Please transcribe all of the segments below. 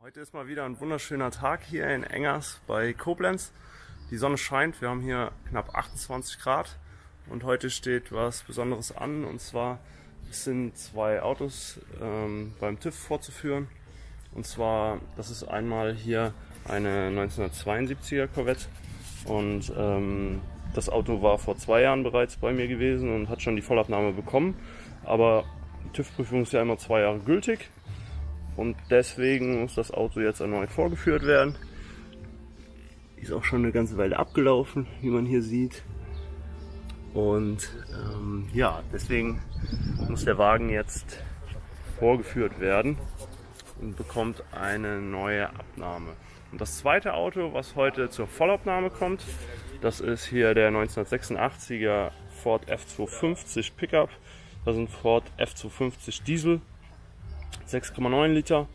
Heute ist mal wieder ein wunderschöner Tag hier in Engers bei Koblenz. Die Sonne scheint, wir haben hier knapp 28 Grad und heute steht was Besonderes an, und zwar sind zwei Autos beim TÜV vorzuführen. Und zwar, das ist einmal hier eine 1972er Corvette und das Auto war vor 2 Jahren bereits bei mir gewesen und hat schon die Vollabnahme bekommen, aber die TÜV-Prüfung ist ja immer 2 Jahre gültig. Und deswegen muss das Auto jetzt erneut vorgeführt werden. Ist auch schon eine ganze Weile abgelaufen, wie man hier sieht. Und ja, deswegen muss der Wagen jetzt vorgeführt werden und bekommt eine neue Abnahme. Und das zweite Auto, was heute zur Vollabnahme kommt, das ist hier der 1986er Ford F250 Pickup. Das ist ein Ford F250 Diesel. 6,9 Liter,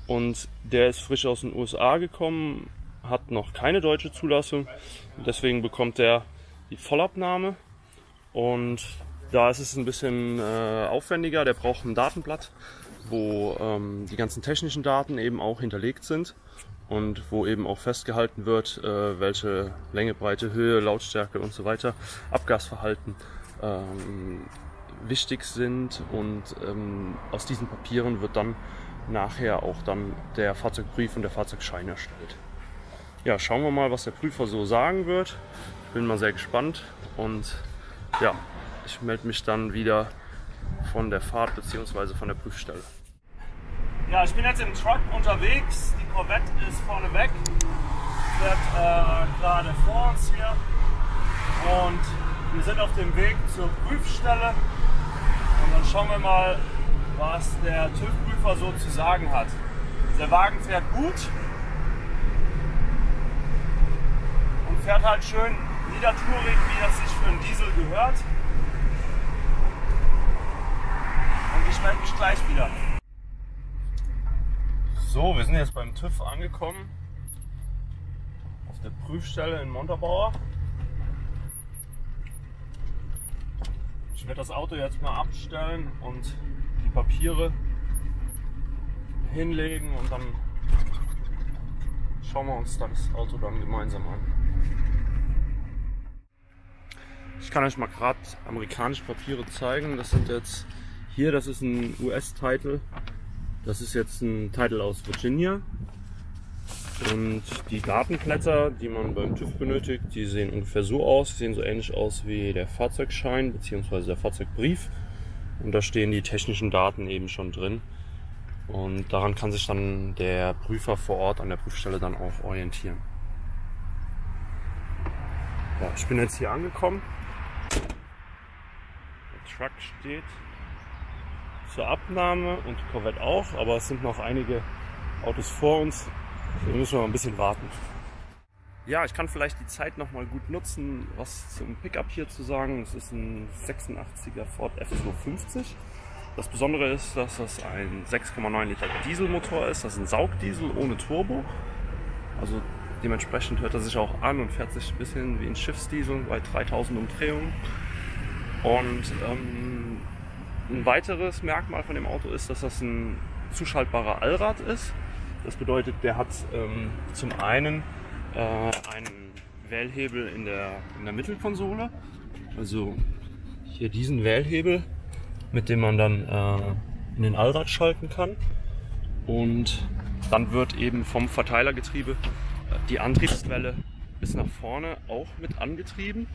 und der ist frisch aus den USA gekommen, hat noch keine deutsche Zulassung, und deswegen bekommt er die Vollabnahme. Und da ist es ein bisschen aufwendiger, der braucht ein Datenblatt, wo die ganzen technischen Daten eben auch hinterlegt sind und wo eben auch festgehalten wird, welche Länge, Breite, Höhe, Lautstärke und so weiter, Abgasverhalten wichtig sind, und aus diesen Papieren wird dann nachher auch dann der Fahrzeugbrief und der Fahrzeugschein erstellt. Ja, schauen wir mal, was der Prüfer so sagen wird. Bin mal sehr gespannt, und ja, ich melde mich dann wieder von der Fahrt bzw. von der Prüfstelle. Ja, ich bin jetzt im Truck unterwegs, die Corvette ist vorne weg, fährt gerade vor uns hier, und wir sind auf dem Weg zur Prüfstelle. Und dann schauen wir mal, was der TÜV-Prüfer so zu sagen hat. Der Wagen fährt gut und fährt halt schön niedertourig, wie das sich für einen Diesel gehört. Und ich melde mich gleich wieder. So, wir sind jetzt beim TÜV angekommen, auf der Prüfstelle in Montabaur. Ich werde das Auto jetzt mal abstellen und die Papiere hinlegen, und dann schauen wir uns das Auto dann gemeinsam an. Ich kann euch mal gerade amerikanische Papiere zeigen. Das sind jetzt hier, das ist ein US-Title. Das ist jetzt ein Title aus Virginia. Und die Datenblätter, die man beim TÜV benötigt, die sehen ungefähr so aus. Die sehen so ähnlich aus wie der Fahrzeugschein bzw. der Fahrzeugbrief. Und da stehen die technischen Daten eben schon drin. Und daran kann sich dann der Prüfer vor Ort an der Prüfstelle dann auch orientieren. Ja, ich bin jetzt hier angekommen. Der Truck steht zur Abnahme und die Corvette auch, aber es sind noch einige Autos vor uns. Wir müssen noch ein bisschen warten. Ja, ich kann vielleicht die Zeit noch mal gut nutzen, was zum Pickup hier zu sagen. Es ist ein 86er Ford F250. Das Besondere ist, dass das ein 6,9 Liter Dieselmotor ist. Das ist ein Saugdiesel ohne Turbo. Also dementsprechend hört er sich auch an und fährt sich ein bisschen wie ein Schiffsdiesel bei 3000 Umdrehungen. Und ein weiteres Merkmal von dem Auto ist, dass das ein zuschaltbarer Allrad ist. Das bedeutet, der hat zum einen einen Wählhebel in der Mittelkonsole, also hier diesen Wählhebel, mit dem man dann in den Allrad schalten kann, und dann wird eben vom Verteilergetriebe die Antriebswelle bis nach vorne auch mit angetrieben,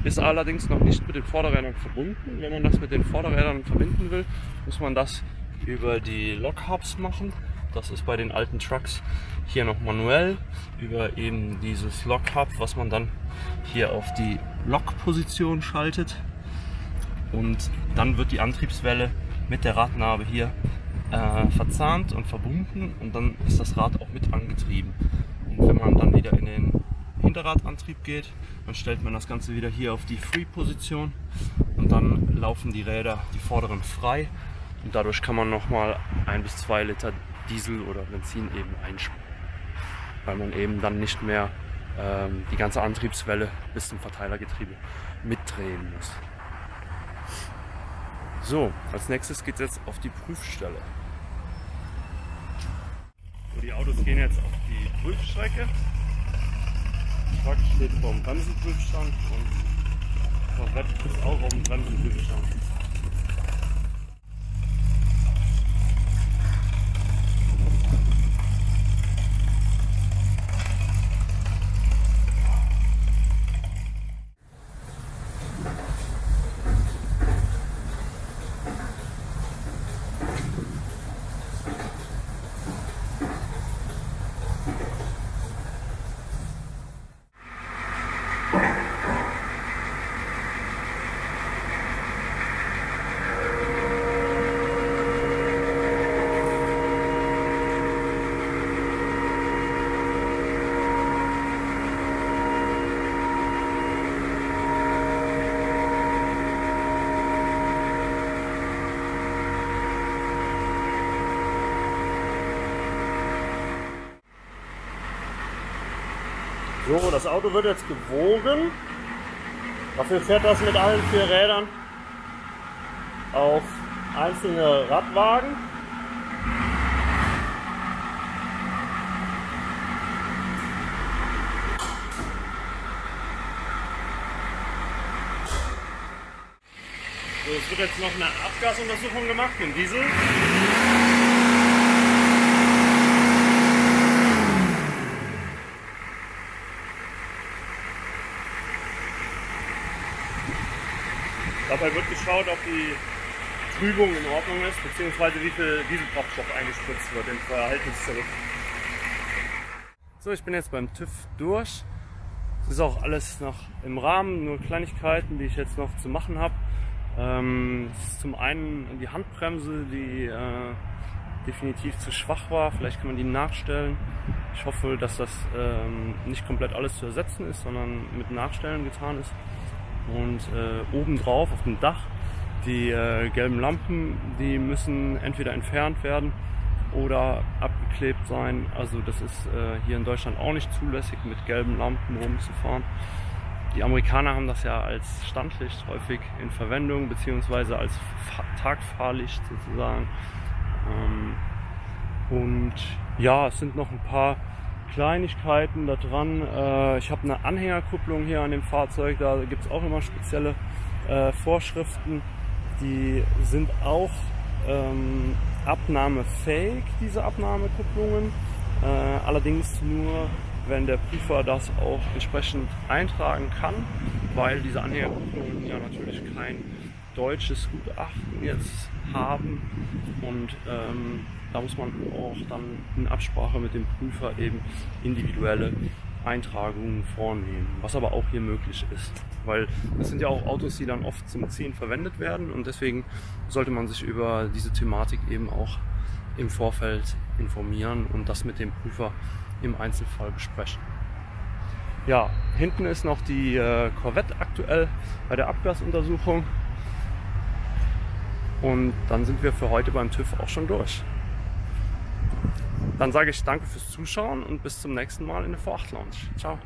ist allerdings noch nicht mit den Vorderrädern verbunden. Wenn man das mit den Vorderrädern verbinden will, muss man das über die Lockhubs machen. Das ist bei den alten Trucks hier noch manuell über eben dieses Lockhub, was man dann hier auf die Lokposition schaltet, und dann wird die Antriebswelle mit der Radnabe hier verzahnt und verbunden, und dann ist das Rad auch mit angetrieben. Und wenn man dann wieder in den Hinterradantrieb geht, dann stellt man das Ganze wieder hier auf die Free-Position, und dann laufen die Räder, die vorderen, frei, und dadurch kann man nochmal 1 bis 2 Liter Diesel oder Benzin eben einsparen, weil man eben dann nicht mehr die ganze Antriebswelle bis zum Verteilergetriebe mitdrehen muss. So, als nächstes geht es jetzt auf die Prüfstelle. Autos gehen jetzt auf die Prüfstrecke. Der Truck steht vor dem Bremsenprüfstand und Corvette ist auch auf dem Bremsenprüfstand. So, das Auto wird jetzt gewogen. Dafür fährt das mit allen 4 Rädern auf einzelne Radwagen. So, es wird jetzt noch eine Abgasuntersuchung gemacht im Diesel. Dabei wird geschaut, ob die Trübung in Ordnung ist, beziehungsweise wie viel Dieselkraftstoff eingespritzt wird im Verhältnis zur Luft. So, ich bin jetzt beim TÜV durch. Es ist auch alles noch im Rahmen, nur Kleinigkeiten, die ich jetzt noch zu machen habe. Es ist zum einen die Handbremse, die definitiv zu schwach war. Vielleicht kann man die nachstellen. Ich hoffe, dass das nicht komplett alles zu ersetzen ist, sondern mit Nachstellen getan ist. Und obendrauf auf dem Dach die gelben Lampen, die müssen entweder entfernt werden oder abgeklebt sein. Also das ist hier in Deutschland auch nicht zulässig, mit gelben Lampen rumzufahren. Die Amerikaner haben das ja als Standlicht häufig in Verwendung, beziehungsweise als Tagfahrlicht sozusagen. Und ja, es sind noch ein paar Kleinigkeiten da dran. Ich habe eine Anhängerkupplung hier an dem Fahrzeug, da gibt es auch immer spezielle Vorschriften. Die sind auch abnahmefähig, diese Abnahmekupplungen, allerdings nur, wenn der Prüfer das auch entsprechend eintragen kann, weil diese Anhängerkupplungen ja natürlich kein deutsches Gutachten jetzt haben und da muss man auch dann in Absprache mit dem Prüfer eben individuelle Eintragungen vornehmen, was aber auch hier möglich ist, weil das sind ja auch Autos, die dann oft zum Ziehen verwendet werden und deswegen sollte man sich über diese Thematik eben auch im Vorfeld informieren und das mit dem Prüfer im Einzelfall besprechen. Ja, hinten ist noch die Corvette aktuell bei der Abgasuntersuchung und dann sind wir für heute beim TÜV auch schon durch. Dann sage ich danke fürs Zuschauen und bis zum nächsten Mal in der V8 Lounge. Ciao.